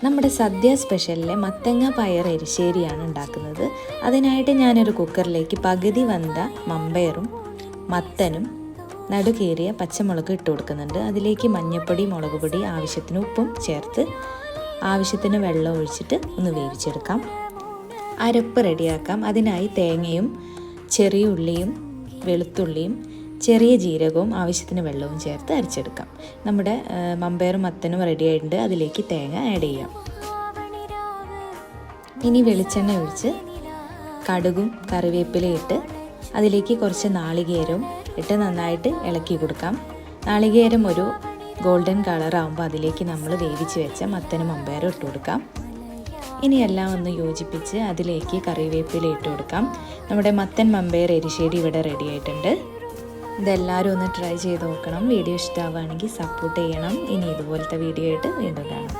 നമ്മുടെ സദ്യ സ്പെഷ്യലിലെ മത്തങ്ങ പയർ എരിശ്ശേരിയാണ് ഉണ്ടാക്കുന്നത്. അതിനായിട്ട് ഞാനൊരു കുക്കറിലേക്ക് പകുതി വെന്ത മമ്പയറും മത്തനും നടുകീറിയ പച്ചമുളക് ഇട്ട് കൊടുക്കുന്നുണ്ട്. അതിലേക്ക് മഞ്ഞൾപ്പൊടി, മുളക് പൊടി, ആവശ്യത്തിന് ഉപ്പും ചേർത്ത് ആവശ്യത്തിന് വെള്ളം ഒഴിച്ചിട്ട് ഒന്ന് വേവിച്ചെടുക്കാം. അരപ്പ് റെഡിയാക്കാം. അതിനായി തേങ്ങയും ചെറിയ ഉള്ളിയും വെളുത്തുള്ളിയും ചെറിയ ജീരകവും ആവശ്യത്തിന് വെള്ളവും ചേർത്ത് അരച്ചെടുക്കാം. നമ്മുടെ മമ്പയറും മത്തനും റെഡി ആയിട്ടുണ്ട്. അതിലേക്ക് തേങ്ങ ആഡ് ചെയ്യാം. ഇനി വെളിച്ചെണ്ണ ഒഴിച്ച് കടുകും കറിവേപ്പിലയും ഇട്ട് അതിലേക്ക് കുറച്ച് നാളികേരവും ഇട്ട് നന്നായിട്ട് ഇളക്കി കൊടുക്കാം. നാളികേരം ഒരു ഗോൾഡൻ കളറാകുമ്പോൾ അതിലേക്ക് നമ്മൾ വേവിച്ച് വെച്ച മത്തനും മമ്പയറും ഇട്ട് കൊടുക്കാം. ഇനി എല്ലാം ഒന്ന് യോജിപ്പിച്ച് അതിലേക്ക് കറിവേപ്പില ഇട്ട് കൊടുക്കാം. നമ്മുടെ മത്തൻ മമ്പയർ എരിശ്ശേരി ഇവിടെ റെഡി ആയിട്ടുണ്ട്. ഇതെല്ലാവരും ഒന്ന് ട്രൈ ചെയ്ത് നോക്കണം. വീഡിയോ ഇഷ്ടമാവുകയാണെങ്കിൽ സപ്പോർട്ട് ചെയ്യണം. ഇനി ഇതുപോലത്തെ വീഡിയോ ആയിട്ട് വീണ്ടും കാണാം.